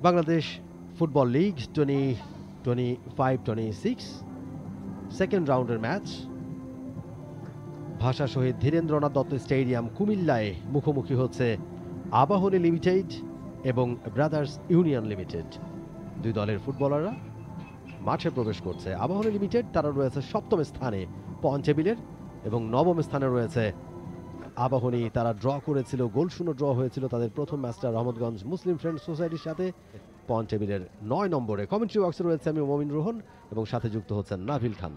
Bangladesh football league 2025-26 second রাউন্ডের match ভাষা শহীদ Dhirendranath Dutta stadium কুমিল্লায় মুখোমুখি হচ্ছে আবাহনী লিমিটেড এবং ব্রাদার্স ইউনিয়ন লিমিটেড। দুই দলের ফুটবলাররা মাঠে প্রবেশ করছে। আবাহনী লিমিটেড তারা রয়েছে সপ্তম স্থানে পয়েন্ট টেবিলের, এবং নবম স্থানে রয়েছে আবাহনী। তারা ড্র করেছিল, গোলশূন্য ড্র হয়েছিল তাদের প্রথম ম্যাচটা রহমতগঞ্জ মুসলিম ফ্রেন্ডস সোসাইটির সাথে। পয়েন্ট টেবিলের 9 নম্বরে। কমেন্ট্রি বক্সে রয়েছে আমি মমিন রোহন এবং সাথে যুক্ত হচ্ছেন নাভিল খান।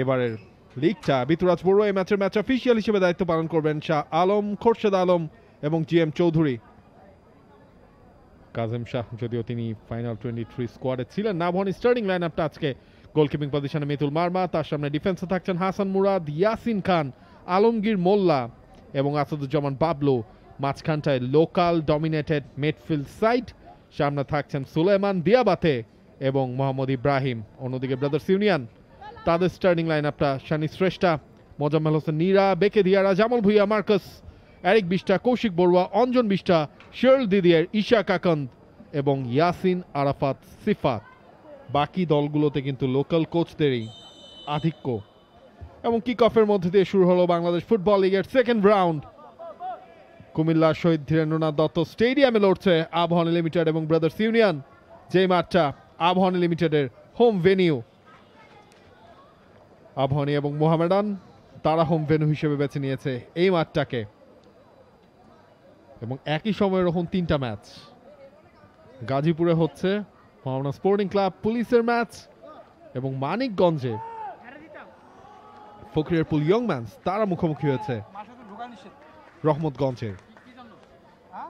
এবারের লিগটা বিতুরাজ বড়ুয়া এই ম্যাচের ম্যাচ অফিসিয়াল হিসেবে দায়িত্ব পালন করবেন শাহ আলম, খোরশেদ আলম এবং GM চৌধুরী। কাজেম শাহ যদিও তিনি ফাইনাল 23 স্কোয়াডে ছিলেন না। আবাহনী স্টার্টিং লাইন আপটা আজকে গোলকিপিং পজিশনে মিতুল মারমা, তার সামনে ডিফেন্সে থাকছেন হাসান মুরাদ, ইয়াসিন খান, আলমগীর মোল্লা এবং আসাদুজ্জামান বাবলু। মাঝখানটায় লোকাল ডমিনেটেড মিডফিল্ড সাইড, সামনে থাকছেন সুলেমান দিয়াবাতে এবং মোহাম্মদ ইব্রাহিম। অন্যদিকে ব্রাদার্স ইউনিয়ন তাদের স্টার্টিং লাইন আপটা Shani Shrestha, Mozammel Hossain Nira, Beke Diarra, Jamal Bhuiyan, Marcus, Eric Bista, Kaushik Barua, Anjan Bista, Charles Didier, ঈশা কাকন্দ এবং ইয়াসিন আরাফাত সিফাত। বাকি দলগুলোতে কিন্তু লোকাল কোচদেরই আধিক্য। এবং কিক অফের মধ্যে দিয়ে শুরু হলো বাংলাদেশ ফুটবল লিগের সেকেন্ড রাউন্ড। কুমিল্লা শহীদ ধীরেন্দ্রনাথ দত্ত স্টেডিয়ামে লড়ছে আবাহনী লিমিটেড এবং ব্রাদার্স ইউনিয়ন, যে মাঠটা আবাহনী লিমিটেডের হোম ভেনিউ। আবাহনী এবং মোহামেডান তারা হোম ভেন্যু হিসেবে বেছে নিয়েছে এই মাঠটাকে। এবং একই সময়ে এরকম 3টা ম্যাচ। গাজীপুরে হচ্ছে মোহামেডান স্পোর্টিং ক্লাব পুলিশের ম্যাচ, এবং মানিকগঞ্জে ফকিরেরপুল ইয়ং ম্যানস তারা মুখোমুখি হয়েছে রহমতগঞ্জের।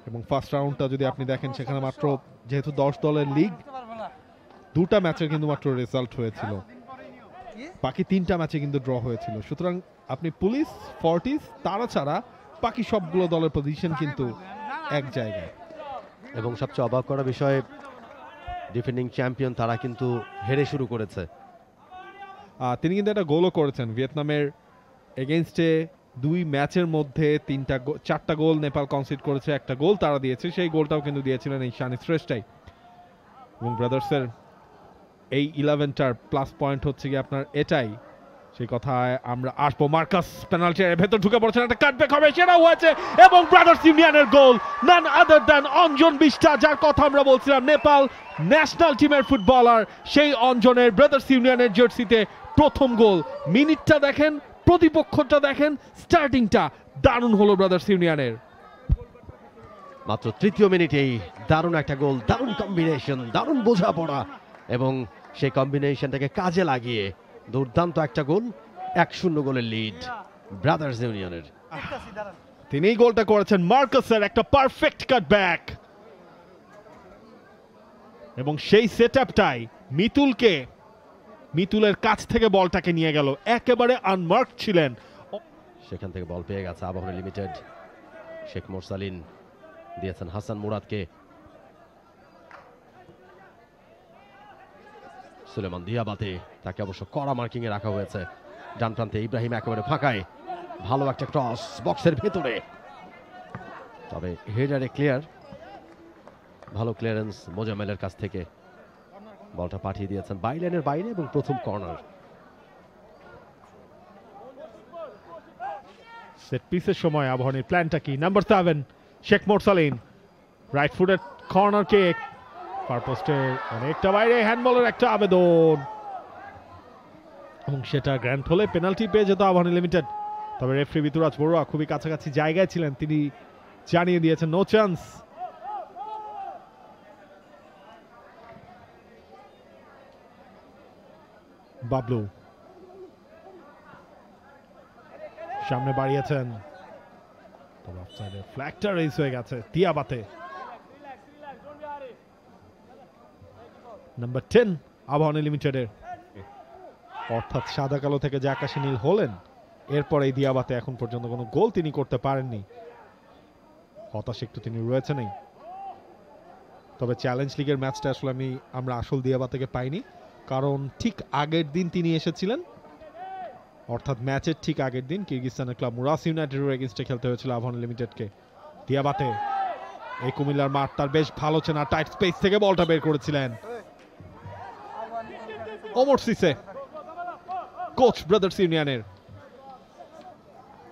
এবং ফার্স্ট রাউন্ডটা যদি আপনি দেখেন সেখানে মাত্র, যেহেতু 10 দলের লিগ, 2টা ম্যাচের কিন্তু মাত্র রেজাল্ট হয়েছিল, বাকি 3টা ম্যাচে কিন্তু ড্র হয়েছিল। সুতরাং আপনি পুলিশ, ফর্টিস তারা ছাড়া বাকি সবগুলো দলের পজিশন কিন্তু এক জায়গায়। এবং সবচেয়ে অবাক করা বিষয়, ডিফেন্ডিং চ্যাম্পিয়ন তারা কিন্তু হেরে শুরু করেছে। তিনি কিন্তু একটা গোলও করেছেন ভিয়েতনামের এগেইনস্টে। 2 ম্যাচের মধ্যে 4টা গোল নেপাল কনসিড করেছে, একটা গোল তারা দিয়েছে, সেই গোলটাও কিন্তু দিয়েছিলেন এই শানি শ্রেষ্ঠাই। এবং ব্রাদার্সের এই 11টার প্লাস পয়েন্ট হচ্ছে কি আপনার এটাই, সেই কথায় আমরা আসবো। মার্কাস পেনাল্টির ভেতর ঢুকে পড়ছেন, একটা কাটব্যাক হবে, সেটাও হয়েছে। এবং ব্রাদার্স ইউনিয়নের গোল নান আদার দ্যান অঞ্জন বিষ্টা, যার কথা আমরা বলছিলাম, নেপাল ন্যাশনাল টিমের ফুটবলার। সেই অঞ্জনের ব্রাদার্স ইউনিয়নের জার্সিতে প্রথম গোল। মিনিটটা দেখেন, প্রতিপক্ষটা দেখেন, স্টার্টিংটা দারুণ হলো ব্রাদার্স ইউনিয়নের। মাত্র 3য় মিনিটেই দারুণ একটা গোল, দারুণ কম্বিনেশন, দারুণ বোঝাপড়া, এবং সেই কম্বিনেশনটাকে কাজে লাগিয়ে দুর্দান্ত একটা গোল। 1-0 গোলের লিড ব্রাদার্স ইউনিয়নের। তিনি গোলটা করেছেন মার্কাসের একটা পারফেক্ট কাটব্যাক, এবং সেই সেটআপটাই মিতুলের কাছ থেকে বলটাকে নিয়ে গেল, একেবারে আনমার্ক ছিলেন। সেখান থেকে বল পেয়ে গেছে আবাহনী লিমিটেড। শেখ মোরসালিন দিয়েছেন হাসান মুরাদকে। সুলেমান দিয়াবাতে, তাকে অবশ্য কড়া মার্কিং এ রাখা হয়েছে। ডান প্রান্তে ইব্রাহিম একেবারে ফাঁকায়, ভালো একটা ক্রস বক্সের ভেতরে, তবে হেডারে ক্লিয়ার, ভালো ক্লিয়ারেন্স মোজামেলের কাছ থেকে। বলটা পাঠিয়ে দিয়েছেন বাইলাইনের বাইরে এবং প্রথম কর্নার। সেট পিসের সময় আবাহনীর প্ল্যানটা কি? নাম্বার 7 শেখ মোরসালিন, রাইট ফুটের কর্নার কিক, ফার পোস্টের অনেকটা বাইরে, হ্যান্ডবলের একটা আবেদন, এবং সেটা গ্র্যান্ট হলে পেনাল্টি পেয়ে যেত আবাহনী লিমিটেড। তবে রেফারি বিতুরাজ বড়ুয়া খুবই কাছাকাছি জায়গায় ছিলেন, তিনি জানিয়ে দিয়েছেন নো চান্স। বাবলু সামনে বাড়িয়েছেন, তবে অফসাইডের ফ্ল্যাগটা রেজ হয়ে গেছে। দিয়াবাতে, নাম্বার 10 আবাহনী লিমিটেডের, অর্থাৎ সাদা কালো থেকে যে আকাশী নীল হলেন, এরপর এই দিয়াবাতে এখন পর্যন্ত কোনো গোল তিনি করতে পারেননি। হতাশ একটু তিনি রয়েছেনই। তবে চ্যালেঞ্জ লিগের ম্যাচটা আসলে আমরা আসল দিয়াবাতেকে পাইনি, কারণ ঠিক আগের দিন তিনি এসেছিলেন, অর্থাৎ ম্যাচের ঠিক আগের দিন কিরগিজস্তানের ক্লাব মুরাস ইউনাইটেডের এগেইনস্টে খেলতে হয়েছিল আবাহনী লিমিটেডকে। দিয়াবাতে এই কুমিল্লার মাঠ তার বেশ ভালো চেনা, টাইট স্পেস থেকে বলটা বের করেছিলেন ওমর সিসে, কোচ ব্রাদার্স ইউনিয়নের।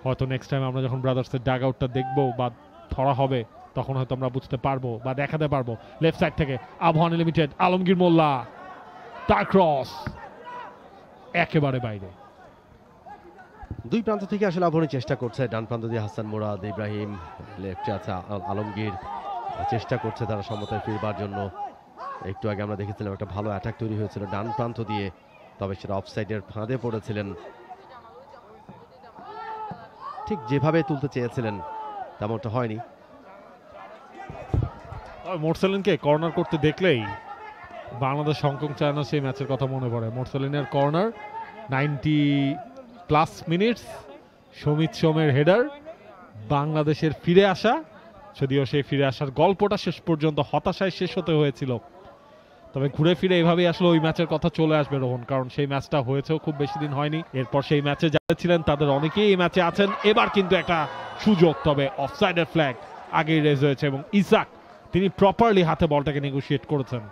হয়তো নেক্সট টাইম আমরা যখন ব্রাদার্সের ডাগ আউটটা দেখবো বা ধরা হবে, তখন হয়তো আমরা বুঝতে পারবো বা দেখাতে পারবো। লেফট সাইড থেকে আবাহনী লিমিটেড, আলমগীর মোল্লা, তার ক্রস একেবারে বাইরে। দুই প্রান্ত থেকে আসলে আবাহনী চেষ্টা করছে, ডান প্রান্ত দিয়ে হাসান মুরাদ, ইব্রাহিম, লেফটে আছে আলমগীর, চেষ্টা করছে তারা সমতায় ফিরবার জন্য। একটু আগে আমরা দেখেছিলাম একটা ভালো অ্যাটাক তৈরি হয়েছিল ডান প্রান্ত দিয়ে, তবে সেটা অফসাইডের ফাঁদে পড়েছিলেন। ঠিক যেভাবে তুলতে চেয়েছিলেন তেমনটা হয়নি। মোরসেলিনকে কর্নার করতে দেখলেই বাংলাদেশ হংকং চায়না সেই ম্যাচের কথা মনে পড়ে। মোরসেলিনের কর্নার 90+ মিনিটস, সমিত সোমের হেডার, বাংলাদেশের ফিরে আসা, যদিও সেই ফিরে আসার গল্পটা শেষ পর্যন্ত হতাশায় শেষ হতে হয়েছিল। তবে ঘুরে ফিরে এভাবেই আসলে ওই ম্যাচের কথা চলে আসবে রোহন, কারণ সেই ম্যাচটা হয়েছেও খুব বেশি দিন হয়নি। এরপর সেই ম্যাচে যারা ছিলেন তাদের অনেকেই এই ম্যাচে আছেন। এবার কিন্তু একটা সুযোগ, তবে অফসাইডের ফ্ল্যাগ আগেই রেজ হয়েছে এবং ইসাক তিনি প্রপারলি হাতে বলটাকে নেগোশিয়েট করেছেন,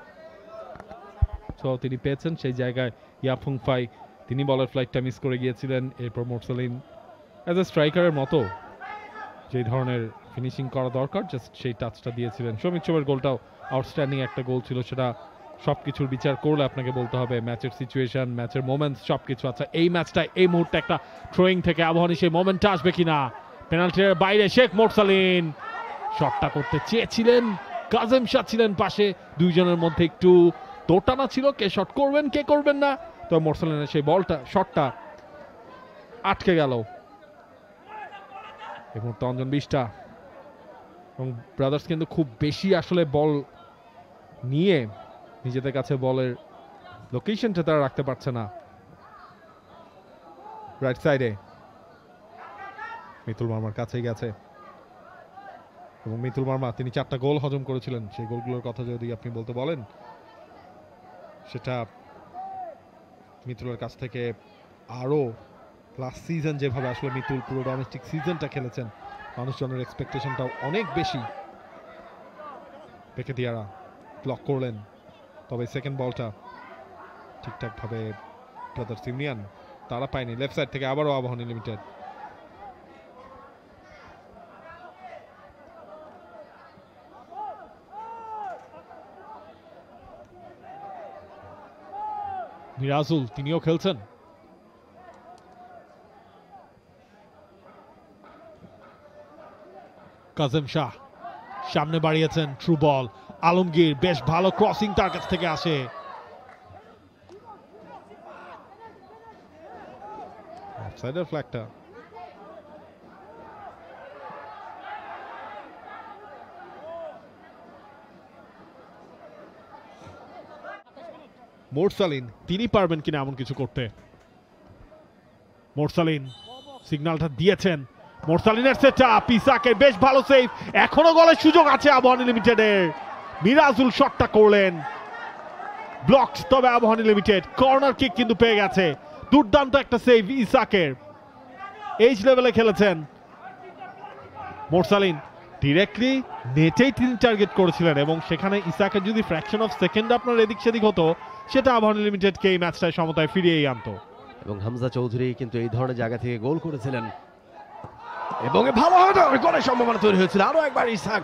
তো তিনি পেয়েছেন। সেই জায়গায় ইয়াফুং ফাই তিনি বলের ফ্লাইটটা মিস করে গিয়েছিলেন। এরপর মোরসেলিন অ্যাজ এ স্ট্রাইকারের মতো যে ধরনের ফিনিশিং করা দরকার জাস্ট সেই টাচটা দিয়েছিলেন। সমিত সোমের গোলটাও আউটস্ট্যান্ডিং একটা গোল ছিল, সেটা সব কিছুর বিচার করলে আপনাকে বলতে হবে ম্যাচের সিচুয়েশন, ম্যাচের মোমেন্টস সব কিছু। আচ্ছা, এই ম্যাচটা এই মুহূর্তে একটা থ্রোয়িং থেকে আবাহনী সেই মোমেন্টটা আসবে কিনা। পেনাল্টির বাইরে শেখ মোরসালিন শটটা করতে চেয়েছিলেন, কাজেম শাহ ছিলেন পাশে, দুইজনের মধ্যে একটু দোটানা ছিল কে শট করবেন কে করবেন না। তো মোরসালিনের সেই বলটা শটটা আটকে গেল। এই মুহূর্তে অঞ্জন বিশটা এবং ব্রাদার্স কিন্তু খুব বেশি আসলে বল নিয়ে নিজেদের কাছে বলের লোকেশনটা তারা রাখতে পারছে না। রাইট সাইডে মিতুল মার্মার কাছেই গেছে এবং মিতুল মার্মা তিনি 4টা গোল হজম করেছিলেন। সেই গোলগুলোর কথা যদি আপনি বলতে বলেন, সেটা মিতুলের কাছ থেকে আরও লাস্ট সিজন যেভাবে আসলে মিতুল পুরো ডোমেস্টিক সিজনটা খেলেছেন, মানুষজনের এক্সপেকটেশনটাও অনেক বেশি। পেকেতিয়ারা ব্লক করলেন, তবে সেকেন্ড বলটা ঠিকঠাকভাবে ব্রাদার্স ইউনিয়ন তারা পায়নি। লেফট সাইড থেকে আবারও আবাহনী লিমিটেড, মিরাজুল তিনিও খেলছেন। কাজেম শাহ সামনে বাড়িয়েছেন, ট্রু বল, আলমগীর বেশ ভালো ক্রসিং তার কাছ থেকে আসে। অফসাইডের ফ্ল্যাগটা মোরসালিন তিনি পারবেন কিনা এমন কিছু করতে। মোরসালিন সিগন্যালটা দিয়েছেন, মোরসালিনের সেটআপ, ইসাকের বেশ ভালো সেভ, এখনো গোলের সুযোগ আছে আবাহনী লিমিটেডের। মিরাজুল শটটা করলেন, ব্লকড তবে আবাহনী লিমিটেড। কর্নার কিক কিন্তু পেয়ে গেছে, দুর্দান্ত একটা সেভ ইসাকের, এইচ লেভেলে খেলেছেন। মোরসালিন ডিরেক্টলি নেটেই তিনি টার্গেট করেছিলেন এবং সেখানে ইসাকের যদি ফ্র্যাকশন অফ সেকেন্ড আপনার এদিক সেদিক হতো, সেটা আবাহনী লিমিটেডকে এই ম্যাচটায় সমতায় ফিরিয়েই আনতো। এবং হামজা চৌধুরী কিন্তু এই ধরনের জায়গা থেকে গোল করেছিলেন এবং ভালো গোলের সম্ভাবনা তৈরি হয়েছিল। আরো একবার ইসাক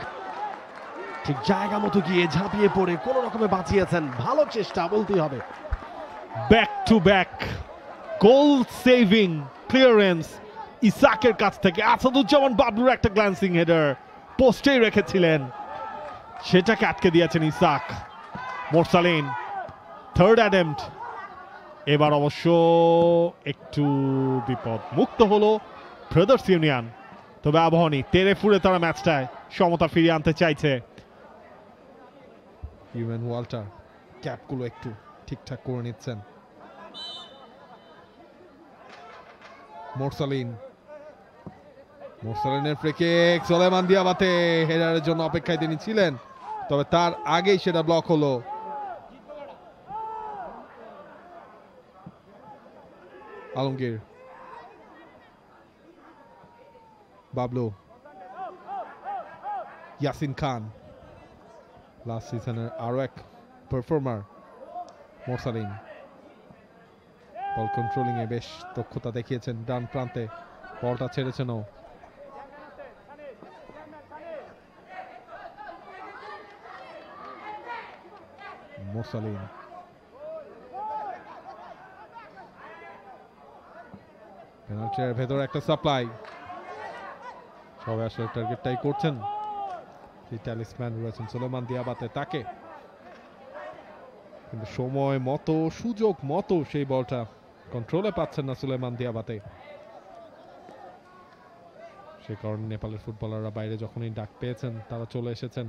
ঠিক জায়গা মতো গিয়ে ঝাঁপিয়ে পড়ে কোন রকমে বাঁচিয়েছেন, ভালো চেষ্টা বলতেই হবে। Back to back goal saving clearance ইসাকের কাছ থেকে। আসাদুজ্জামান বাবলুর একটা গ্ল্যান্সিং হেডার পোস্টেই রেখেছিলেন, সেটাকে আটকে দিয়েছেন ইসাক। মোরসালিন থার্ড অ্যাটেম্পট, এবার অবশ্য একটু বিপদ মুক্ত হলো ব্রাদার্স ইউনিয়ন, তবে আবাহনী তেরে ফুরে তারা ম্যাচটায় সমতা ফিরিয়ে আনতে চাইছে। ইউএন ওয়াল্টার ক্যাপগুলো একটু ঠিকঠাক করে নিচ্ছেন। মোরসালিনের ফ্রি কিক, সোলেমান দিয়াবাতে হেডারের জন্য অপেক্ষায় তিনি ছিলেন, তবে তার আগেই সেটা ব্লক হলো। আলমগীর, বাবলু ইয়াসিন খান, লাস্ট সিজনের আরো এক পারফর্মার মোরসালিন। বল কন্ট্রোলিং এ বেশ দক্ষতা দেখিয়েছেন, ডান প্রান্তে বলটা ছেড়েছেন ও। মোরসালিন পেনাল্টির ভেতর একটা সাপ্লাই, সবাই আসলে টার্গেটটাই করছেন। ট্যালিসম্যান রয়েছেন সুলেমান দিয়াবাতে, তাকে কিন্তু সময় মতো সুযোগ মতো সেই বলটা কন্ট্রোলে পাচ্ছেন না সুলেমান দিয়াবাতে। সে কারণে নেপালের ফুটবলাররা বাইরে যখনই ডাক পেয়েছেন তারা চলে এসেছেন।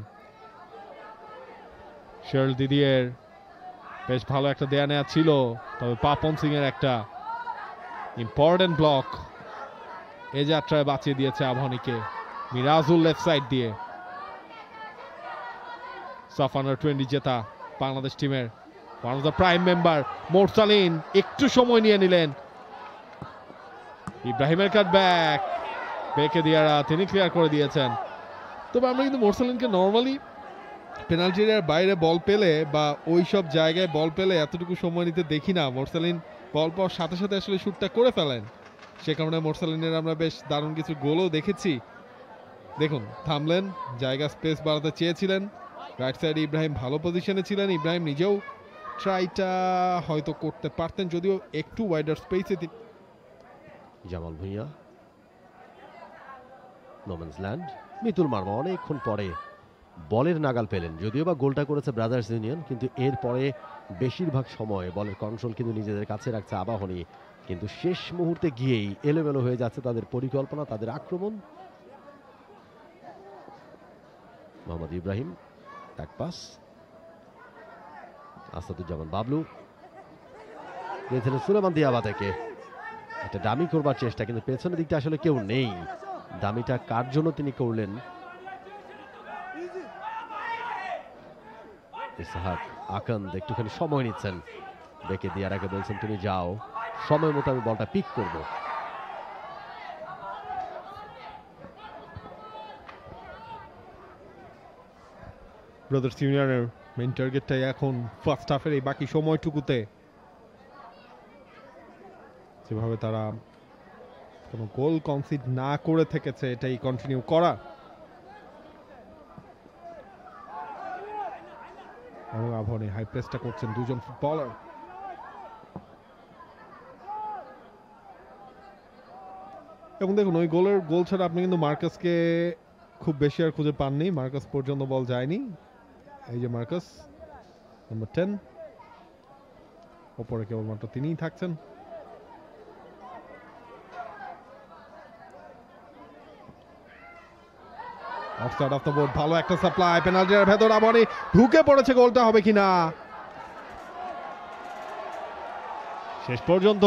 শেরল দিদিয়ের বেশ ভালো একটা দেয়া নেয়া ছিল, তবে পাপন সিং এর একটা ইম্পর্টেন্ট ব্লক এ যাত্রায় বাঁচিয়ে দিয়েছে আবাহনীকে। মিরাজুল লেফট সাইড দিয়ে। সাফ আন্ডার 20 জেতা বাংলাদেশ টিমের one of the prime member Morsalin একটু সময় নিয়ে নিলেন। ইব্রাহিমের কাটব্যাক, বেকে দিয়ারা তিনি ক্লিয়ার করে দিয়েছেন। তবে আমরা কিন্তু মোরসালিনকে নর্মালি পেনাল্টি এরিয়ার বাইরে বল পেলে বা ওই সব জায়গায় বল পেলে এতটুকু সময় নিতে দেখি না। মোরসালিন বল পাওয়ার সাথে সাথে আসলে শুটটা করে ফেলেন, সে কারণে মোরসালিনের আমরা বেশ দারুণ কিছু গোলও দেখেছি। দেখুন থামলেন, জায়গা স্পেস বাড়াতে চেয়েছিলেন, রাইট সাইডে ইব্রাহিম ভালো পজিশনে ছিলেন, ইব্রাহিম নিজেও ট্রাইটা হয়তো করতে পারতেন যদিও একটু ওয়াইডার স্পেসে। জামাল ভুঁইয়া, নোম্যান্স ল্যান্ড, মিতুল মার্মা অনেকক্ষণ পরে বলের নাগাল পেলেন, যদিও বা গোলটা করেছে ব্রাদার্স ইউনিয়ন, কিন্তু এরপরে বেশিরভাগ সময় বলের কন্ট্রোল কিন্তু নিজেদের কাছে রাখছে আবাহনী। কিন্তু শেষ মুহূর্তে গিয়েই এলোমেলো হয়ে যাচ্ছে তাদের পরিকল্পনা, তাদের আক্রমণ। মোহাম্মদ ইব্রাহিম এক পাস, আসাদুজ্জামান বাবলু পেয়েছিলেন সুলেমান দিয়াবাতেকে, একটা ডামি করবার চেষ্টা, কিন্তু পেছনের দিকটা আসলে কেউ নেই। দামিটা কার জন্য তিনি করলেন? ইসহাক আকন্দ একটুখানি সময় নিচ্ছেন, বেকে দিয়ারাকে বলছেন তুমি যাও, সময় মতো আমি বলটা পিক করব। ব্রাদার্স ইউনিয়নের মেইন টার্গেটটাই এখন ফার্স্ট হাফের এই বাকি সময়টুকুতে যেভাবে তারা কোনো গোল কনসিড না করে থেকেছে এটাই কন্টিনিউ করা। এবং আবাহনী হাই প্রেসটা করছেন দুজন ফুটবলার। এবং দেখুন ওই গোল ছাড়া আপনি কিন্তু মার্কাসকে খুব বেশি আর খুঁজে পাননি, মার্কাস পর্যন্ত বল যায়নি। এই যে মার্কাস নাম্বার 10, ওপরে কেবলমাত্র তিনিই থাকছেন। অফসাইড অফ দ্য বোর্ড, ভালো একটা সাপ্লাই, পেনাল্টির ভেতর আবারই ঢুকে পড়েছে, গোলটা হবে কিনা। শেষ পর্যন্ত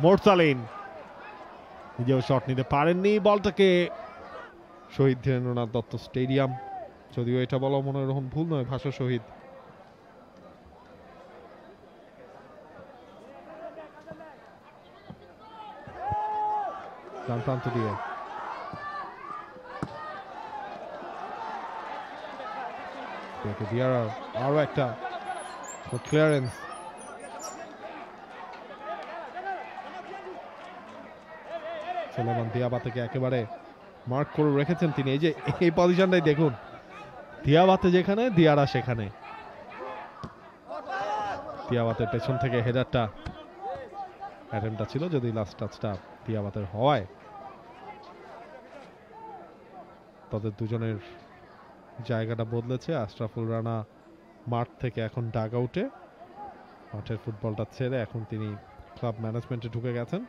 মোরসালিন নিজেও শট নিতে পারেননি, বলটাকে শহীদ ধীরেন্দ্রনাথ দত্ত স্টেডিয়াম, যদিও এটা বলা মনে হয় ভুল নয়, ভাষা শহীদ। ডান প্রান্ত দিয়ে আরো একটা ক্লিয়ারেন্স, সুলেমান দিয়াবাতেকে একেবারে মার্ক করে রেখেছেন তিনি। এই যে এই পজিশনটাই দেখুন, দিয়াবাতে যেখানে দিয়ারা সেখানে। দিয়াবাতের পেছন থেকে হেডারটা অ্যাটেম্পটা ছিল, যদি লাস্ট টাচটা দিয়াবাতের হওয়ায় তাদের দুজনের জায়গাটা বদলেছে। আশরাফুল রানা মাঠ থেকে এখন ডাগ আউটে, মাঠের ফুটবলটা ছেড়ে এখন তিনি ক্লাব ম্যানেজমেন্টে ঢুকে গেছেন।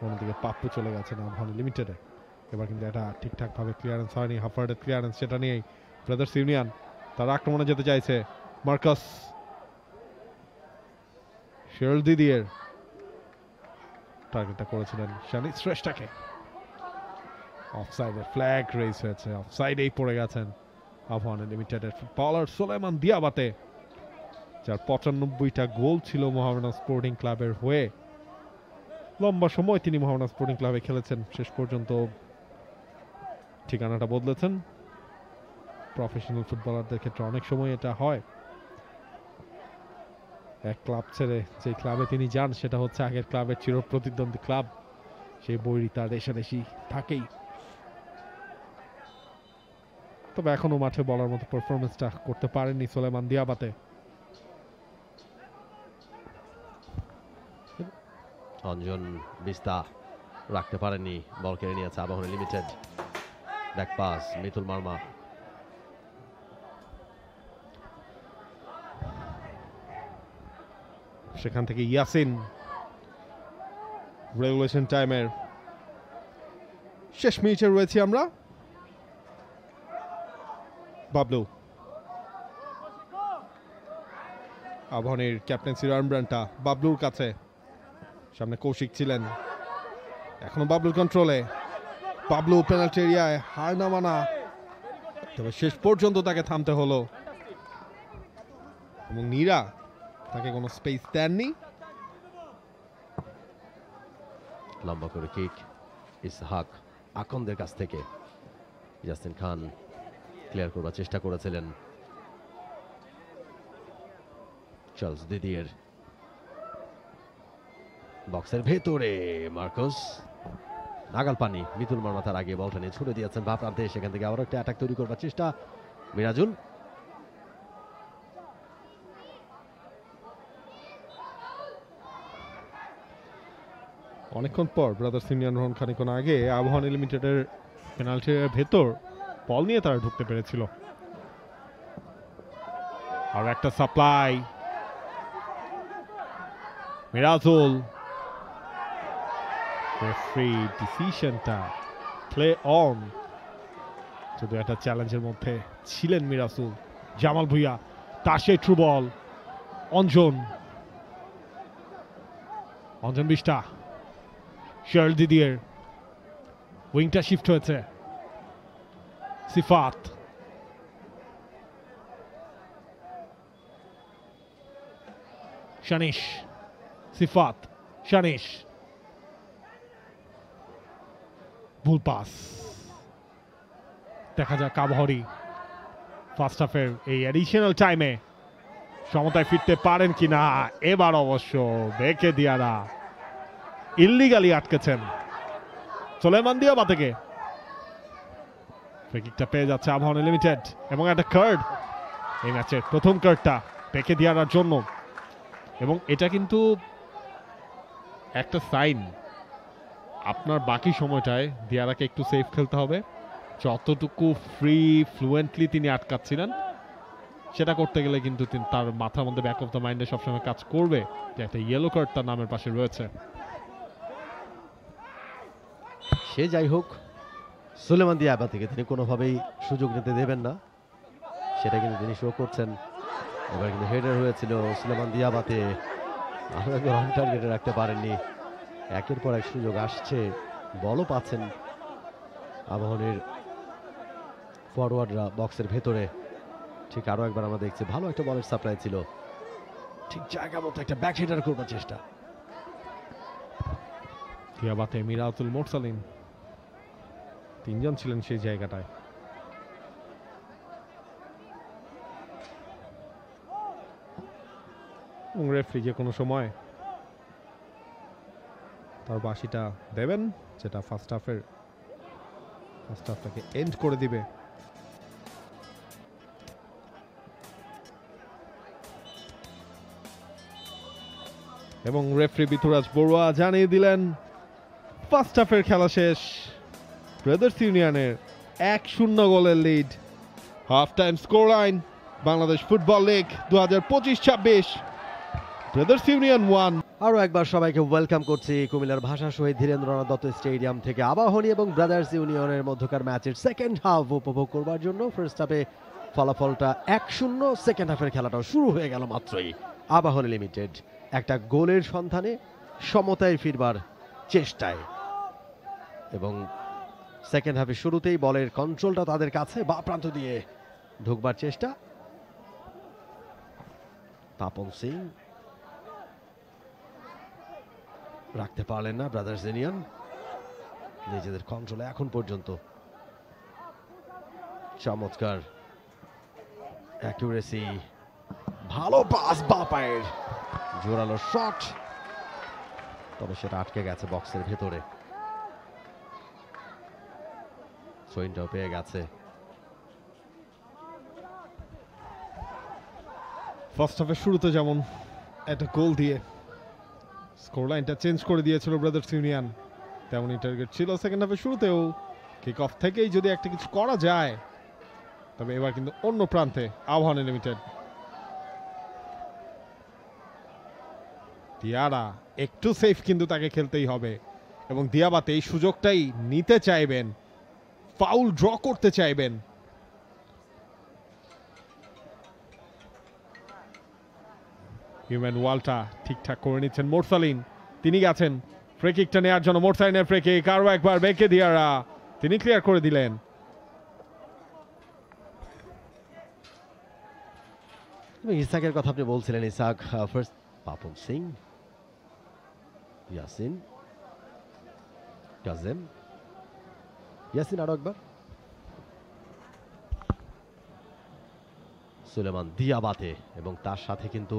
অন্যদিকে পাপ্পু চলে গেছেন আবাহনী লিমিটেডে। এবার কিন্তু এটা ঠিকঠাকভাবে ক্লিয়ারেন্স হয়নি, হাফার্ডের ক্লিয়ারেন্স, সেটা নিয়েই ব্রাদার্স ইউনিয়ন তারা আক্রমণে যেতে চাইছে। মার্কাস শেরল দিদিয়ের টার্গেটটা করেছিলেন শানি শ্রেষ্ঠকে, অফসাইডের ফ্ল্যাগ রেজ হয়েছে, অফসাইডেই পড়ে গেছেন আবাহনী লিমিটেডের ফুটবলার সুলেমান দিয়াবাতে, যার 95টা গোল ছিল মোহামেডান স্পোর্টিং ক্লাবের হয়ে। লম্বা সময় তিনি মোহামেডান স্পোর্টিং ক্লাবে খেলেছেন, শেষ পর্যন্ত ঠিকানাটা বদলেছেন। প্রফেশনাল ফুটবলারদের ক্ষেত্রে অনেক সময় এটা হয়। এক ক্লাব ছেড়ে যে ক্লাবে তিনি যান সেটা হচ্ছে আগের ক্লাবের চিরপ্রতিদ্বন্দ্বী ক্লাব, সেই বৈরী তার রেশারেশি থাকেই। তবে এখনো মাঠে বলার মতো পারফরমেন্সটা করতে পারেননি সুলেমান দিয়াবাতে। অঞ্জন বিস্তা রাখতে পারেননি, বল কেড়ে নিয়েছে Abahani limited. Back pass Mitul Marma, সেখান থেকে ইয়াসিন। রেগুলেশন টাইমের শেষ মিনিটে রয়েছি আমরা। বাবলু, আবাহনীর ক্যাপ্টেন্সির আর্মব্র্যান্ডটা বাবলুর কাছে, সামনে কৌশিক ছিলেন, এখনো বাবলুর কন্ট্রোলে। বাবলু পেনাল্টি এরিয়ায় হার না মানা, তবে শেষ পর্যন্ত তাকে থামতে হলো এবং নীরা তাকে কোনো স্পেস দেননি। লম্বা করে কিক ইসহাক আকন্দের কাছ থেকে। ইয়াসিন খান ক্লিয়ার করবার চেষ্টা করেছিলেন। চার্লস দিদিয়ের বক্সের ভেতরে মার্কোস নাগাল পানি। মিতুল মার্মা তার আগে বলটা নিয়ে ছুড়ে দিয়েছেন বাঁ প্রান্তে, সেখান থেকে আবার একটা অ্যাটাক তৈরি করবার চেষ্টা মিরাজুল। অনেকক্ষণ পর ব্রাদার্স ইউনিয়ন রহন খানিক্ষণ আগে আবাহনী লিমিটেডের পেনাল্টির ভেতর বল নিয়ে তারা ঢুকতে পেরেছিল। আর একটা সাপ্লাই, মিরাজুল। রেফারি ডিসিশনটা প্লে অন, শুধু একটা চ্যালেঞ্জের মধ্যে ছিলেন মিরাজুল। জামাল ভুইয়া, তার সেই through ball. Anjan Bista, Charles Didier উইংটা শিফট হয়েছে। সিফাত, শানিশ, সিফাত, শানিশ, ভুল পাস। দেখা যাক আবাহনী ফার্স্ট হাফের এই অ্যাডিশনাল টাইমে সমতায় ফিরতে পারেন কিনা। এবার অবশ্য বেকে দিয়ারা ইল্লিগালি আটকেছেন সুলেমান দিয়াবা থেকে। ফ্রি কিকটা পেয়ে যাচ্ছে আবাহনী লিমিটেড এবং একটা কার্ড, এই ম্যাচের প্রথম কার্ডটা বেকে দিয়ারার জন্য। এবং এটা কিন্তু একটা সাইন, আপনার বাকি সময়টায় দিয়ারাকে একটু সেফ খেলতে হবে। যতটুকু ফ্রি ফ্লুয়েন্টলি তিনি আটকাচ্ছিলেন সেটা করতে গেলে কিন্তু তার মাথার মধ্যে ব্যাক অফ দ্য মাইন্ডে সবসময় কাজ করবে যে একটা ইয়েলো কার্ড তার নামের পাশে রয়েছে। সে যাই হোক, সুলেমান দিয়াবা থেকে তিনি কোনোভাবেই সুযোগ নিতে দেবেন না, সেটা কিন্তু তিনি শো করছেন। এবার কিন্তু হেডার হয়েছিল সুলেমান দিয়াবাতে, আরো একবার অন টার্গেটে রাখতে পারেননি। একের পর এক সুযোগ আসছে, বলও পাচ্ছেন আবাহনীর ফরওয়ার্ডরা বক্সের ভেতরে। ঠিক আরো একবার আমরা দেখছি ভালো একটা বলের সাপ্লাই ছিল, ঠিক জায়গা মতো একটা ব্যাক হেডার করবার চেষ্টা। দিয়াবাতে মিরাতুল মোরসালিন তিনজন ছিলেন সেই জায়গাটায়। এবং রেফারি যে কোনো সময় তার বাঁশিটা দেবেন, যেটা ফার্স্ট হাফটাকে এন্ড করে দিবে। এবং রেফারি বিথুরাজ বড়ুয়া জানিয়ে দিলেন ফার্স্ট হাফের খেলা শেষ। ব্রাদার্স ইউনিয়নের 1-0 গোলের lead. Half time score line Bangladesh football league 2025-26, brothers union 1। আরও একবার সবাইকে ওয়েলকাম করছি কুমিল্লার ভাষা শহীদ ধীরেন্দ্রনাথ দত্ত স্টেডিয়াম থেকে আবাহনী এবং ব্রাদার্স ইউনিয়নের মধ্যকার ম্যাচের সেকেন্ড হাফ উপভোগ করবার জন্য। ফার্স্ট হাফে ফলাফলটা 1-0, সেকেন্ড হাফের খেলাটাও শুরু হয়ে গেল মাত্রই। আবাহনী লিমিটেড একটা গোলের সন্ধানে সমতায় ফিরবার চেষ্টায়, এবং সেকেন্ড হাফের শুরুতেই বলের কন্ট্রোলটা তাদের কাছে, বা প্রান্ত দিয়ে ঢুকবার চেষ্টা। পাপন সিং রাখতে পারলেন না ব্রাদার্স ইউনিয়ন নিজেদের কন্ট্রোলে এখন পর্যন্ত। চমৎকার অ্যাকুরেসি, ভালো পাস, বা পায়ের জোরালো শট, তবে সেটা আটকে গেছে বক্সের ভেতরে। সুইনটাও পেয়ে গেছে। ফার্স্ট হাফের শুরুতে যেমন একটা গোল দিয়ে স্কোর লাইনটা চেঞ্জ করে দিয়েছিল ব্রাদার্স ইউনিয়ন, তেমনই টার্গেট ছিল সেকেন্ড হাফের শুরুতেও। কিক অফ থেকেই যদি একটা কিছু করা যায়, তবে এবার কিন্তু অন্য প্রান্তে আবাহনী লিমিটেড। দিয়ারা একটু সেফ, কিন্তু তাকে খেলতেই হবে এবং দিয়াবাতে এই সুযোগটাই নিতে চাইবেন, ফাউল ড্র করতে চাইবেন। হিউম্যান ওয়ালটা ঠিকঠাক করে নিচ্ছেন মোরসালিন, তিনি গেছেন ফ্রি কিকটা নেওয়ার জন্য। মোরসালিনের ফ্রি কিক, আরও একবার বেকে দিয়ারা, তিনি ক্লিয়ার করে দিলেন। ইসাকের কথা আপনি বলছিলেন, ইসাক ফার্স্ট, পাপন সিং, ইয়াসিন, কাজেম, ইয়াসিন আরো একবার, সুলেমান দিয়াবাতে, এবং তার সাথে কিন্তু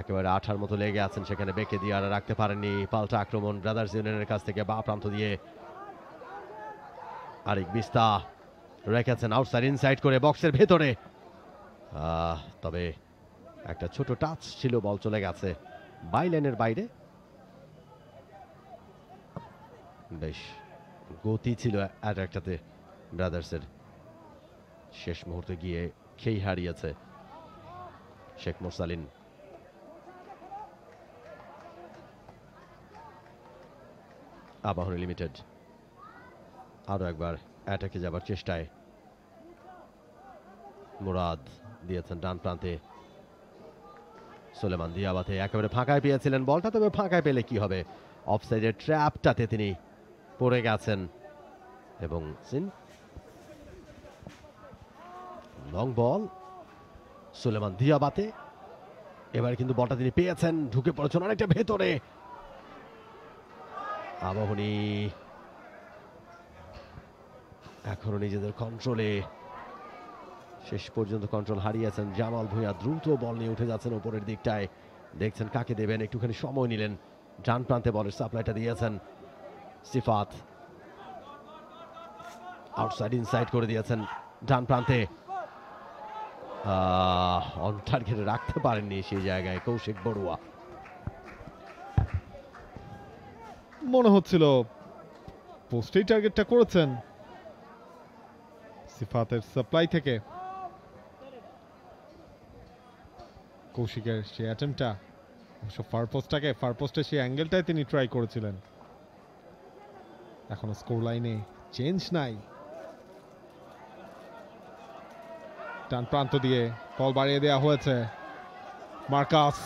একেবারে আঠার মতো লেগে আছেন সেখানে বেকে দিয়ারা, রাখতে পারেননি। পাল্টা আক্রমণ ব্রাদার্স ইউনিয়নের কাছ থেকে বা প্রান্ত দিয়ে আরেক বিস্তা রেখেছেন আউটসাইড ইনসাইড করে বক্সের ভেতরে, তবে একটা ছোট টাচ ছিল, বল চলে গেছে বাই লাইনের বাইরে। বেশ গতি ছিল অ্যাটাকটাতে ব্রাদার্সের, শেষ মুহূর্তে গিয়ে খেই হারিয়েছে শেখ মোরসালিন। আবাহনী লিমিটেড আরো একবার অ্যাটাকে যাবার চেষ্টায়, মুরাদ দিয়েছেন ডান প্রান্তে, সুলেমান দিয়াবাতে একেবারে ফাঁকায় পেয়েছিলেন বলটা, তবে ফাঁকায় পেলে কি হবে, অফসাইডের ট্র্যাপটাতে তিনি পড়ে গেছেন। এবং লং বল, সুলেমান দিয়াবাতে, এবার কিন্তু বলটা তিনি পেয়েছেন, ঢুকে পড়েছেন অনেকটা ভেতরে। আবাহনী এখনো নিজেদের কন্ট্রোলে, শেষ পর্যন্ত কন্ট্রোল হারিয়েছেন জামাল ভুঁইয়া, দ্রুত বল নিয়ে উঠে যাচ্ছেন উপরের দিকটায়, দেখছেন কাকে দেবেন, একটুখানি সময় নিলেন, ডান প্রান্তে বলের সাপ্লাইটা দিয়েছেন সিফাত, আউটসাইড ইনসাইড করে দিয়েছেন ডান প্রান্তে, অন টার্গেটে রাখতে পারেননি সেই জায়গায় কৌশিক বড়ুয়া। মনে হচ্ছিল পোস্টেই টার্গেটটা করেছেন সিফাতের সাপ্লাই থেকে। কৌশিকের সেই অ্যাটেম্পটা, অবশ্য ফার পোস্টে সেই অ্যাঙ্গেলটাই তিনি ট্রাই করেছিলেন। এখনো স্কোর লাইনে চেঞ্জ নাই। ডান প্রান্ত দিয়ে বল বাড়িয়ে দেওয়া হয়েছে, মার্কাস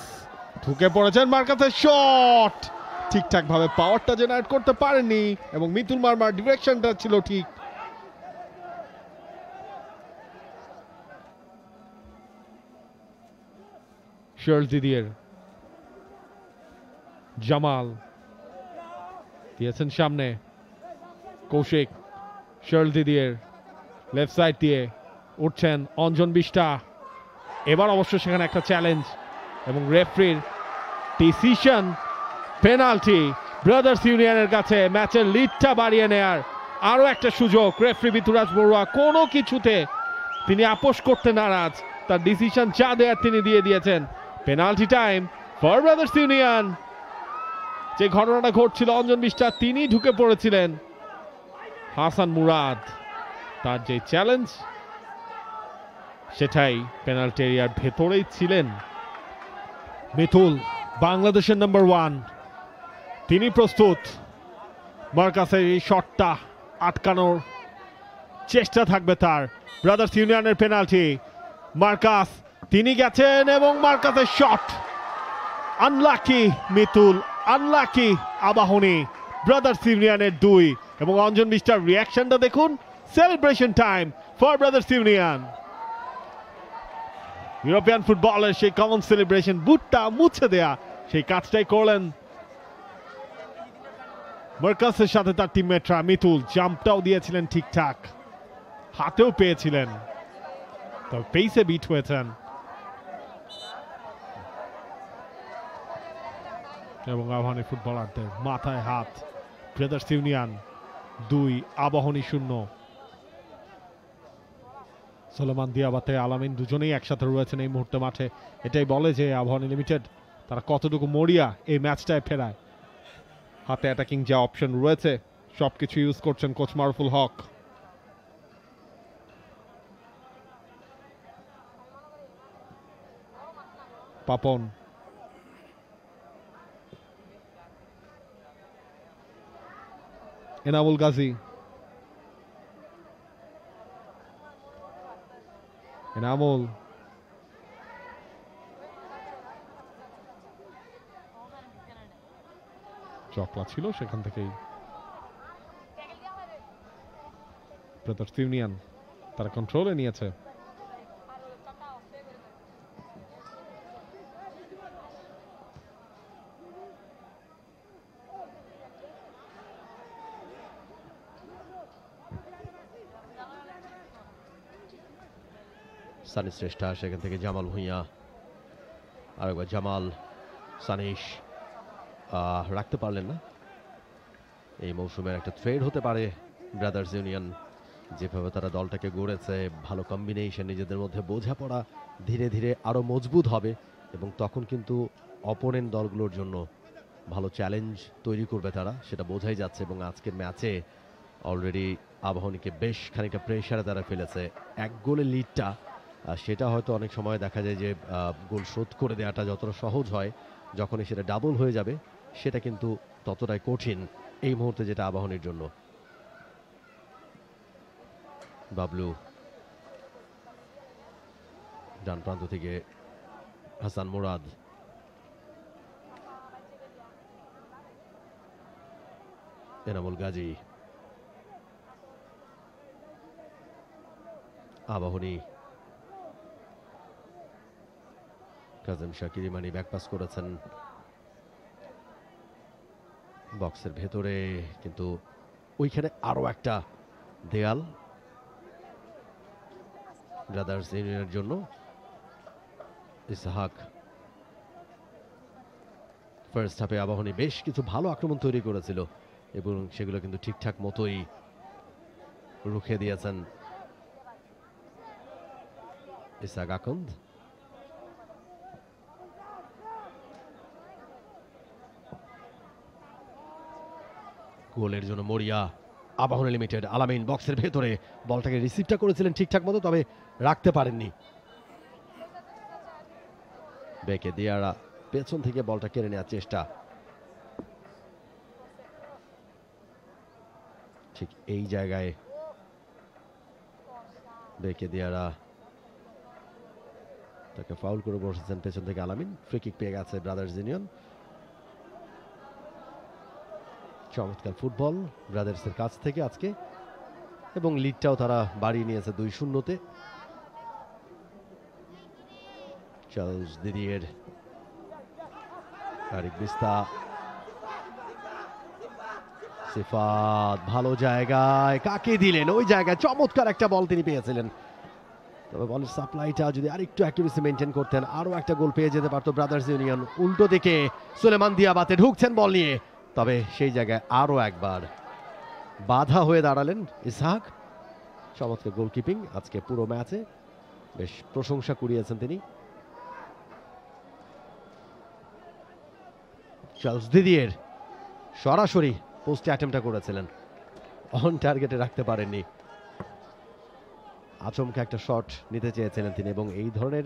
ঢুকে পড়েছেন, মার্কাসের শট ঠিকঠাক ভাবে পাওয়ারটা জেনারেট করতে পারেননি, এবং মিতুল মার্মার ডিরেকশনটা ছিল ঠিক। শার্ল দিদিয়ের, জামাল দিয়েছেন সামনে, Kaushik, Charles Didier left side দিয়ে উঠছেন অঞ্জন বিষ্টা, এবার অবশ্য সেখানে একটা চ্যালেঞ্জ এবং রেফারির ডিসিশন, পেনাল্টি ব্রাদার্স ইউনিয়নের কাছে, ম্যাচের লিডটা বাড়িয়ে নেয়ার আরো একটা সুযোগ। রেফারি বিতুরাজ বড়ুয়া কোনো কিছুতে তিনি আপোষ করতে নারাজ, তার ডিসিশন যা দেয়ার তিনি দিয়ে দিয়েছেন। Penalty time for Brothers union. যে ঘটনাটা ঘটছিল, অঞ্জন বিষ্টা তিনি ঢুকে পড়েছিলেন, হাসান মুরাদ তার যে চ্যালেঞ্জ সেটাই পেনাল্টি এরিয়ার ভেতরেই ছিলেন। মিতুল বাংলাদেশের নাম্বার 1, তিনি প্রস্তুত মার্কাসের এই শটটা আটকানোর চেষ্টা থাকবে তার। ব্রাদার্স ইউনিয়নের পেনাল্টি, মার্কাস তিনি গেছেন এবং মার্কাসের shot unlucky Mitul, unlucky Abahani. Brothers ইউনিয়নের 2 এবং অঞ্জন বিষ্টার রিয়াকশনটা dekhun, celebration time for Brothers Union. European ফুটবলের সেই কমন সেলিব্রেশন, বুটটা মুছে দেয়া সেই কাজটাই করলেন মার্কাসের সাথে তার টিমমেটরা। মিতুল জাম্পটাও দিয়েছিলেন ঠিকঠাক, হাতেও পেয়েছিলেন। তবে পেসে বিট হয়েছেন এবং আবাহনী ফুটবলারদের মাথায় হাত। Brothers union 2, Abahani 0। Souleymane Diabate, Alamin দুজনেই একসাথে রয়েছেন এই মুহূর্তে মাঠে। এটাই বলে যে আবাহনী লিমিটেড তারা কতটুকু মরিয়া এই ম্যাচটায় ফেরায়। হাতে অ্যাটাকিং যে অপশন রয়েছে সবকিছু ইউজ করছেন কোচ মারুফুল হক। পাপন, এনামুল গাজী, এনামুল, চকলা ছিল সেখান থেকেই ব্রাদার্স ইউনিয়ন তারা কন্ট্রোলে নিয়েছে। সানি শ্রেষ্ঠা, সেখান থেকে জামাল ভুঁইয়া, আরেকবার জামাল, সানিশ রাখতে পারলেন না। এই মৌসুমের একটা থ্রেড হতে পারে ব্রাদার্স ইউনিয়ন, যেভাবে তারা দলটাকে গড়েছে। ভালো কম্বিনেশন, নিজেদের মধ্যে বোঝাপড়া ধীরে ধীরে আরও মজবুত হবে এবং তখন কিন্তু অপোনেন্ট দলগুলোর জন্য ভালো চ্যালেঞ্জ তৈরি করবে তারা, সেটা বোঝাই যাচ্ছে। এবং আজকের ম্যাচে অলরেডি আবাহনীকে বেশ খানিকটা প্রেশারে তারা ফেলেছে। 1 গোলের লিডটা সেটা হয়তো অনেক সময় দেখা যায় যে গোল শোধ করে দেওয়াটা যতটা সহজ হয়, যখনই সেটা ডাবল হয়ে যাবে সেটা কিন্তু ততটাই কঠিন এই মুহূর্তে, যেটা আবাহনীর জন্য। বাবলু ডান প্রান্ত থেকে হাসান মুরাদ, এনামুল গাজী, আবাহনী কাজেম শাকির ইমানি ব্যাকপাস করেছেন বক্সের ভেতরে, কিন্তু ওইখানে আরো একটা দেয়াল ব্রাদার্স ইউনিয়নের জন্য। ইসহাক, ফার্স্ট হাফে আবাহনী বেশ কিছু ভালো আক্রমণ তৈরি করেছিল এবং সেগুলো কিন্তু ঠিকঠাক মতোই রুখে দিয়েছেন ইসহাক আকন্দ। গোলের জন্য মরিয়া আবাহনী লিমিটেড। আলামিন বক্সের ভেতরে বলটাকে রিসিভটা করেছিলেন ঠিকঠাক মতো, তবে রাখতে পারেননি। বেকে দিয়ারা পেছন থেকে বলটা কেড়ে নেওয়ার চেষ্টা, ঠিক এই জায়গায় বেকে দিয়ারা তাকে ফাউল করে বসেছেন পেছন থেকে আলামিন। ফ্রি কিক পেয়ে গেছে ব্রাদার্স ইউনিয়ন। চমৎকার ফুটবল ব্রাদার্সের কাছ থেকে আজকে, এবং লিডটাও তারা বাড়িয়ে নিয়েছে 2-0-তে। চার্লস দিদিয়ের, তারিক বিস্তা, সিফাত ভালো জায়গায়, কাকে দিলেন ওই জায়গায়, চমৎকার একটা বল তিনি পেয়েছিলেন। তবে বলের সাপ্লাইটা যদি আরেকটু অ্যাকুরেসি মেনটেন করতেন আরো একটা গোল পেয়ে যেতে পারতো ব্রাদার্স ইউনিয়ন। উল্টো দিকে সুলেমান দিয়াবাতে ঢুকছেন বল নিয়ে, তবে সেই জায়গায় আরো একবার বাধা হয়ে দাঁড়ালেন ইসহাক। চমৎকার গোলকিপিং আজকে পুরো ম্যাচে, বেশ প্রশংসা কুড়িয়েছেন তিনি। চার্লস দিদিয়ের সরাসরি পোস্টে অ্যাটেম্পটা করেছিলেন, অন টার্গেটে রাখতে পারেননি। আচমকা একটা শট নিতে চেয়েছিলেন তিনি, এবং এই ধরনের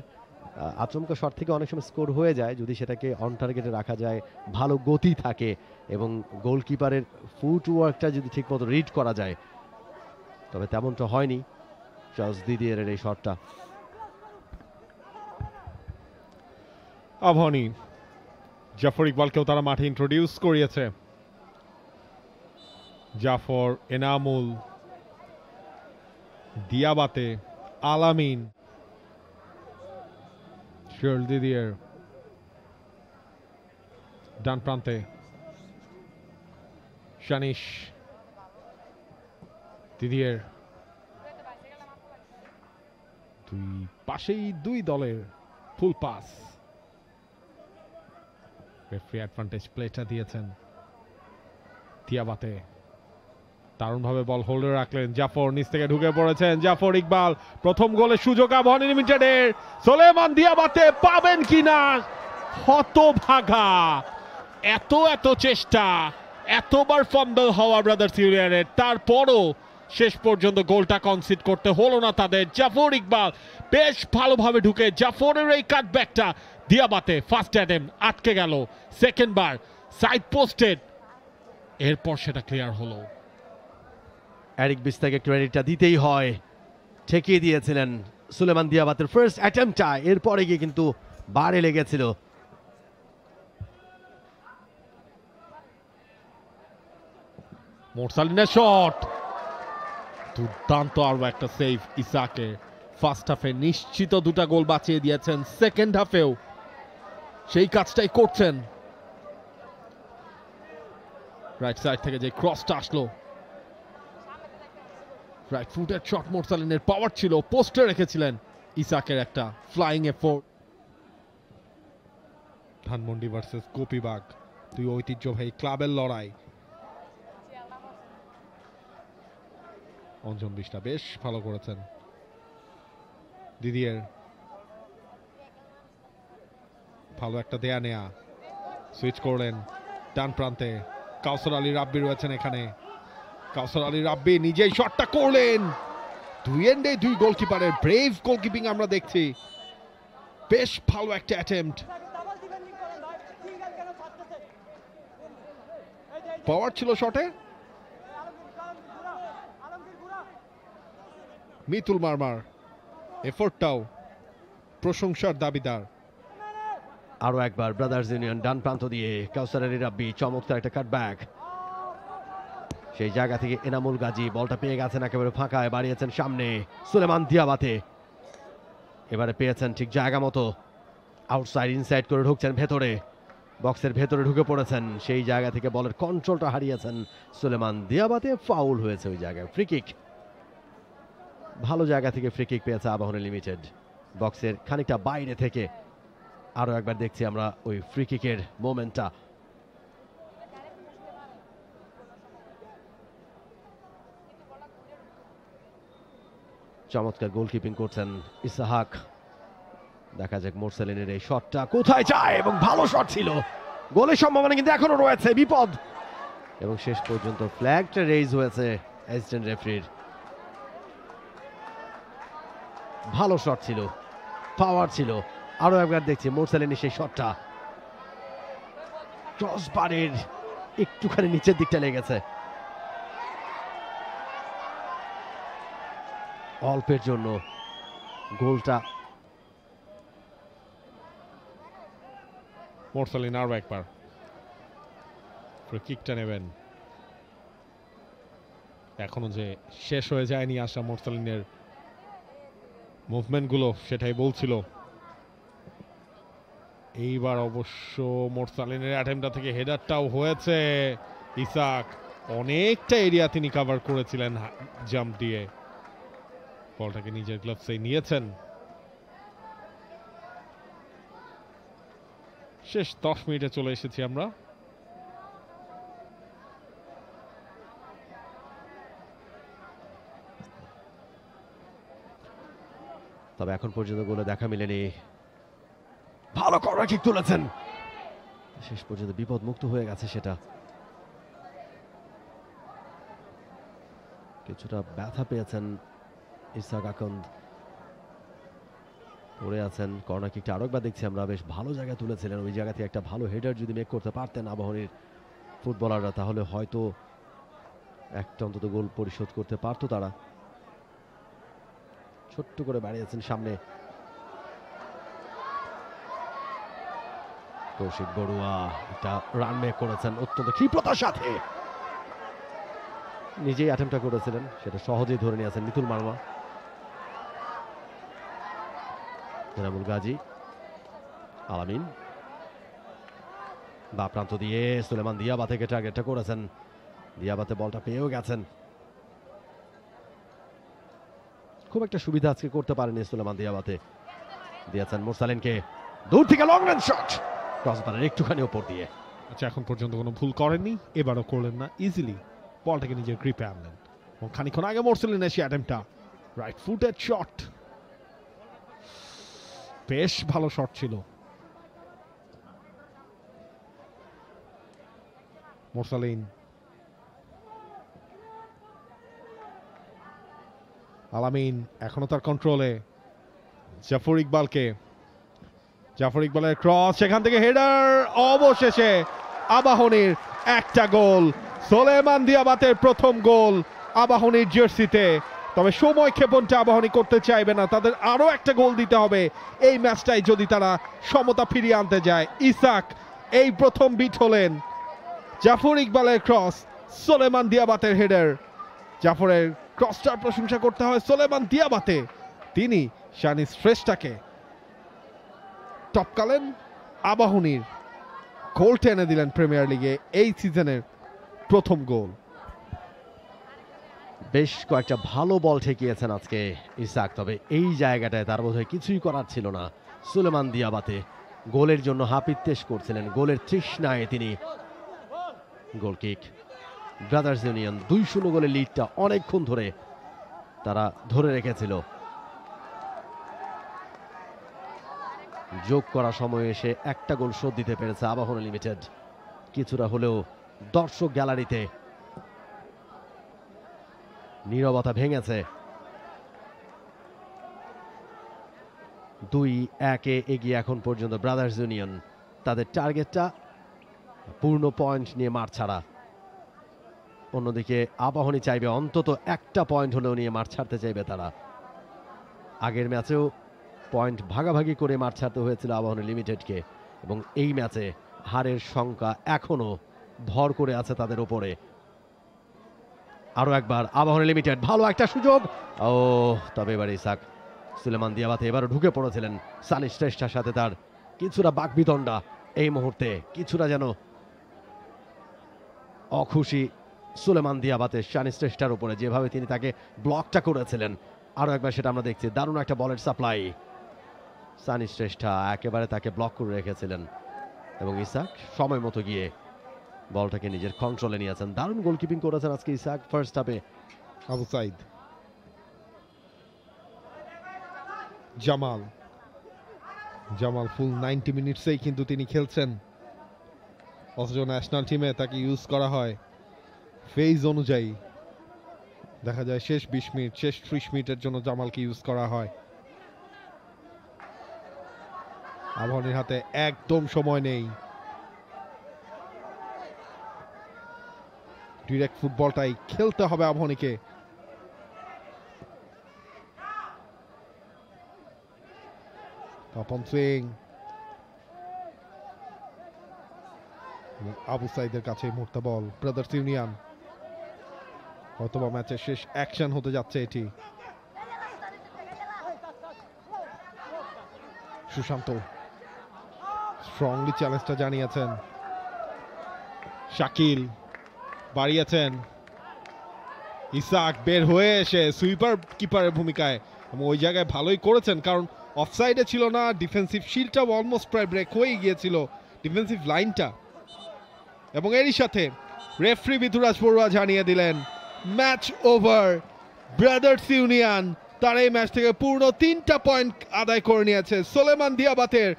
আচমকা শট থেকে অনেক সময় স্কোর হয়ে যায় যদি সেটাকে অন টার্গেটে রাখা যায়, ভালো গতি থাকে এবং গোলকিপারের ফুটওয়ার্কটা যদি ঠিকমতো রিড করা যায়। তবে তেমনটা হয়নি চার্লস দিদিয়ের এই শটটা। আবাহনী জাফর ইকবালকেও তারা মাঠে ইন্ট্রোডিউস করিয়েছে। জাফর, এনামুল, দিয়াবাতে, আলামিন, শার্ল দিদিয়ের ডান প্রান্তে, শানিশ, দিদিয়ের, দুই পাশেই দুই দলের ফুল পাস। রেফারি অ্যাডভান্টেজ প্লেটা দিয়েছেন দিয়াবাতে। দারুণভাবে বল হোল্ডে রাখলেন জাফর, নিচ থেকে ঢুকে পড়েছেন জাফর ইকবাল। প্রথম গোলের সুযোগ আবাহনী লিমিটেডের। সোলেমান দিয়াবাতে পাবেন কিনা, হতভাগা। এত চেষ্টা, এতবার ফাম্বল হওয়া ব্রাদার্স ইউনিয়নের, তারপরও শেষ পর্যন্ত গোলটা কনসিড করতে হলো না তাদের। জাফর ইকবাল বেশ ভালোভাবে ঢুকে জাফরের এই কাটব্যাকটা দিয়াবাতে ফার্স্ট অ্যাটেম্প আটকে গেল। সেকেন্ড বার সাইড পোস্টেড, এরপর সেটা ক্লিয়ার হলো। এরিক বিস্তাকে ক্রেডিটটা দিতেই হয়, ঠেকিয়ে দিয়েছিলেন সুলেমান দিয়াবাতের ফার্স্ট অ্যাটেম্পটা, এরপরে গিয়ে কিন্তু বারে লেগেছিল। মোরসালিনের শট, দুর্দান্ত আরো একটা সেভ ইসাকে। ফার্স্ট হাফে নিশ্চিত দুটা গোল বাঁচিয়ে দিয়েছেন, সেকেন্ড হাফেও সেই কাজটাই করছেন। রাইট সাইড থেকে যে ক্রসটা আসলো, রাইট ফুটের শট, মোরসালিনের পাওয়ার ছিল, পোস্টে রেখেছিলেন ইসাকের একটা flying effort. Dhanmondi versus Gopibagh, দুই ঐতিহ্যবাহী ক্লাবের লড়াই। অঞ্জন বিশটা বেশ ভালো করেছেন। দিদিয়ের ভালো একটা দেয়া নেয়া, সুইচ করলেন ডান প্রান্তে। কাউসার আলী রাব্বি রয়েছেন এখানে। কাউসার আলী রাব্বি নিজেই শটটা করলেন। দুই এন্ডে দুই গোলকিপারের ব্রেভ গোলকিপিং আমরা দেখছি। বেশ ভালো একটা অ্যাটেম্পট, পাওয়ার ছিল শটে। মিতুল মারমার এফোর্টটাও প্রশংসার দাবিদার। আরো একবার ব্রাদার্স ইউনিয়ন ডান প্রান্ত দিয়ে কাউসার আলী রাব্বি, চমৎকার একটা কাটব্যাক। সেই জায়গা থেকে এনামুল গাজী বলটা পেয়ে গেছেন একেবারে ফাঁকায়, বাড়িয়েছেন সামনে সুলেমান দিয়াবাতে। এবারে পেয়েছেন ঠিক জায়গা মতো, আউটসাইড ইনসাইড করে ঢুকছেন ভেতরে, বক্সের ভেতরে ঢুকে পড়েছেন। সেই জায়গা থেকে বলের কন্ট্রোলটা হারিয়েছেন সুলেমান দিয়াবাতে। ফাউল হয়েছে ওই জায়গায়, ফ্রি কিক। ভালো জায়গা থেকে ফ্রি কিক পেয়েছে আবাহনী লিমিটেড, বক্সের খানিকটা বাইরে থেকে। আরো একবার দেখছি আমরা ওই ফ্রি কিকের মোমেন্টটা। চমৎকার গোলকিপিং করছেন ইসাহাক। দেখা যাক মোরসালিনের এই শটটা কোথায় যায়, এবং ভালো শট ছিল, গোলের সম্ভাবনা কিন্তু এখনো রয়েছে, বিপদ। এবং শেষ পর্যন্ত ফ্ল্যাগটা রেইজ হয়েছে অ্যাসিস্ট্যান্ট রেফারির। ভালো শট ছিল, পাওয়ার ছিল। আরো একবার দেখছি মোরসালিনের সেই শটটা, ক্রসবারের একটুখানি নিচের দিকটা লেগেছে, অল্পের জন্য গোলটা। মোরসালিন আরো একবার ফ্রি কিকটা নেবেন। এখনো যে শেষ হয়ে যায়নি আশা মোরসালিনের মুভমেন্টগুলো, সেটাই বলছিল। এইবার অবশ্য মোরসালিনের অ্যাটেম্পটা থেকে হেডারটাও হয়েছে। ইসাক অনেকটা এরিয়া তিনি কভার করেছিলেন জাম্প দিয়ে, বলটাকে নিজের গ্লাভসে নিয়েছেন। শেষ 10 মিনিটে চলে এসেছি আমরা। তবে এখন পর্যন্ত গোলে দেখা মিলেনি। ভালো কর্নার কিক তুলেছেন, শেষ পর্যন্ত বিপদ মুক্ত হয়ে গেছে সেটা। কিছুটা ব্যথা পেয়েছেন ইসাক আকন্দ, পড়ে আছেন। কর্নার কিকটা আরেকবার দেখছি আমরা, বেশ ভালো জায়গায় তুলেছিলেন। ওই জায়গা থেকে একটা ভালো হেডার যদি মেক করতে পারতেন আবাহনীর ফুটবলাররা, তাহলে হয়তো একটা অন্তত গোল পরিশোধ করতে পারতো তারা। ছোট্ট করে বাড়িয়েছেন সামনে কৌশিক বড়ুয়া, একটা রান মেক করেছেন অত্যন্ত ক্ষিপ্রতার সাথে। নিজেই অ্যাটেম্পটা করেছিলেন, সেটা সহজেই ধরে নিয়েছেন মিতুল মারমা। এনামুল গাজী, আলামিন বা প্রান্ত দিয়ে সুলেমান দিয়াবাতেকে টার্গেটটা করেছেন। দিয়াবাতে বলটা পেয়েও গেছেন। খুব একটা সুবিধা আজকে করতে পারেনি সুলেমান দিয়াবাতে। দিয়েছেন মুরসালিনকে, দূর থেকে লং রেঞ্জ শট, ক্রসবারের একটুখানি উপর দিয়ে। আচ্ছা, এখন পর্যন্ত কোনো ভুল করেননি, এবারও করলেন না, ইজিলি বলটাকে নিজের গ্রিপে আনলেন। এবং খানিক্ষণ আগে মুরসালিনের সেই অ্যাটেম্পটা, রাইট ফুটেড শট, বেশ ভালো শট ছিল। মুরসালিন, আলামিন এখনো তার কন্ট্রোলে, জাফর ইকবালের ক্রস, সেখান থেকে হেডার, অবশেষে আবাহনীর একটা গোল। সোলেমান দিয়াবাতের প্রথম গোল আবাহনীর জার্সিতে। তবে সময় ক্ষেপণটা আবাহনী করতে চাইবে না, তাদের আরো একটা গোল দিতে হবে এই ম্যাচটাই যদি তারা সমতা ফিরিয়ে আনতে যায়। ইসাক এই প্রথম বিট হলেন, জাফর ইকবালের ক্রস, সোলেমান দিয়াবাতের হেডার। জাফরের ক্রসটার প্রশংসা করতে হয় সোলেমান দিয়াবাতে, তিনি শানি শ্রেষ্ঠটাকে টপকালেন, আবাহনীর গোলটা এনে দিলেন প্রিমিয়ার লিগে এই সিজনের প্রথম গোল। বেশ কয়েকটা ভালো বল ঠেকিয়েছেন আজকে ইসাক, তবে এই জায়গাটায় তার বোধহয় কিছুই করার ছিল না। সুলেমান দিয়াবাতে গোলের জন্য হাপিত্তেশ করছিলেন, গোলের তৃষ্ণায় তিনি। গোলকিক, ব্রাদার্স ইউনিয়ন 2-0 গোলের লিডটা অনেকক্ষণ ধরে তারা ধরে রেখেছিল। যোগ করা সময় এসে একটা গোল শোধ দিতে পেরেছে আবাহনী লিমিটেড। কিছুটা হলেও দর্শক গ্যালারিতে নীরবতা ভেঙেছে। 2-1 এগিয়ে এখন পর্যন্ত ব্রাদার্স ইউনিয়ন। তাদের টার্গেটটা পূর্ণ পয়েন্ট নিয়ে মাঠ ছাড়া। অন্যদিকে আবাহনী চাইবে অন্তত একটা পয়েন্ট হলেও নিয়ে মাঠ ছাড়তে চাইবে তারা। আগের ম্যাচেও পয়েন্ট ভাগাভাগি করে মাঠ ছাড়তে হয়েছিল আবাহনী লিমিটেডকে, এবং এই ম্যাচে হারের সংখ্যা এখনো ভর করে আছে তাদের উপরে। আরো একবার আবাহনী লিমিটেড, ভালো একটা সুযোগ, ও তবে এবার ইসাক, সুলেমান দিয়াবাতে এবারও ঢুকে পড়েছিলেন সানি শ্রেষ্ঠার সাথে। তার কিছুটা বাকবিতণ্ডা এই মুহূর্তে, কিছুটা যেন অখুশি সুলেমান দিয়াবাতে শানি শ্রেষ্ঠার উপরে, যেভাবে তিনি তাকে ব্লকটা করেছিলেন। আরো একবার সেটা আমরা দেখছি, দারুণ একটা বলের সাপ্লাই, সানি শ্রেষ্ঠা একেবারে তাকে ব্লক করে রেখেছিলেন, এবং ইসাক সময় মতো গিয়ে বলটাকে নিজের কন্ট্রোলে নিয়েছেন। দারুণ গোলকিপিং করেছেন আজকে ইসাক ফার্স্ট হাফে। আবু সাইদ, জামাল ফুল 90 মিনিটসেই কিন্তু তিনি খেলছেন, অথচ ন্যাশনাল টিমে তাকে ইউজ করা হয় ফেজ অনুযায়ী। দেখা যায় শেষ 20 মিনিট, শেষ 30 মিনিটের জন্য জামালকে ইউজ করা হয়। আবাহনীর হাতে একদম সময় নেই, ডিরেক্ট ফুটবলটাই খেলতে হবে আবাহনীকে। তপন সিং, আবু সাইদের কাছে মুহূর্তে বল, ব্রাদার্স ইউনিয়ন, অথবা ম্যাচের শেষ অ্যাকশন হতে যাচ্ছে এটি। সুশান্ত স্ট্রংলি চ্যালেঞ্জটা জানিয়েছেন, শাকিল বাড়িয়েছেন, ইসাক বের হয়ে এসে সুইপার কিপারের ভূমিকায়, এবং ওই জায়গায় ভালোই করেছেন, কারণ অফসাইডে ছিল না, ডিফেন্সিভ শিল্ডটা অলমোস্ট প্রায় ব্রেক হয়ে গিয়েছিল, ডিফেন্সিভ লাইনটা। এবং এরই সাথে রেফারি বিধুরাজ বড়ুয়া জানিয়ে দিলেন ম্যাচ ওভার। ব্রাদার্স ইউনিয়ন তার এই ম্যাচ থেকে পূর্ণ 3টা পয়েন্ট আদায় করে নিয়েছে। সোলেমান দিয়াবাতের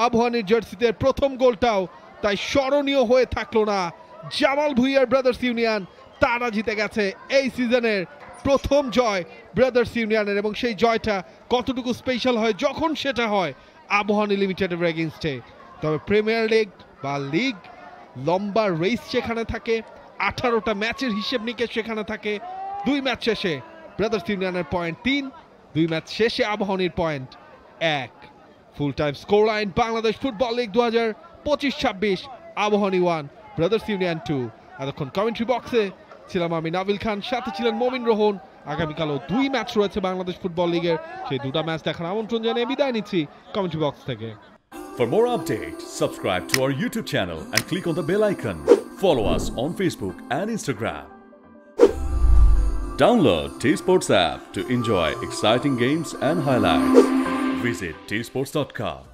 আবাহনীর জার্সিতে প্রথম গোলটাও তাই স্মরণীয় হয়ে থাকলো না। জামাল ভুঁইয়ার ব্রাদার্স ইউনিয়ন তারা জিতে গেছে এই সিজনের প্রথম জয় ব্রাদার্স ইউনিয়নের, এবং সেই জয়টা কতটুকু স্পেশাল হয় যখন সেটা হয় আবাহনী লিমিটেডের এগেইনস্টে। তবে প্রিমিয়ার লিগ বা লিগ লম্বা রেস সেখানে থাকে, 18টা ম্যাচের হিসেব নিকেশ সেখানে থাকে। 2 ম্যাচ শেষে ব্রাদার্স ইউনিয়নের পয়েন্ট 3, 2 ম্যাচ শেষে আবাহনীর point 1। Full time score line Bangladesh football league 2025-26, Abahani 1 Brothers union 2। এতক্ষণ কমেন্ট্রি বক্সে ছিলাম আমি নাবিল খান, সাথে ছিলেন মমিন রোহন। আগামীকালও 2 ম্যাচ রয়েছে বাংলাদেশ ফুটবল লিগের, সেই 2টা ম্যাচ দেখার আমন্ত্রণ জানিয়ে বিদায় নিচ্ছি কমেন্ট্রি বক্স থেকে। For more updates, subscribe to our YouTube channel and click on the bell icon. Follow us on Facebook and Instagram. Download T Sports app to enjoy exciting games and highlights. Visit tsports.com.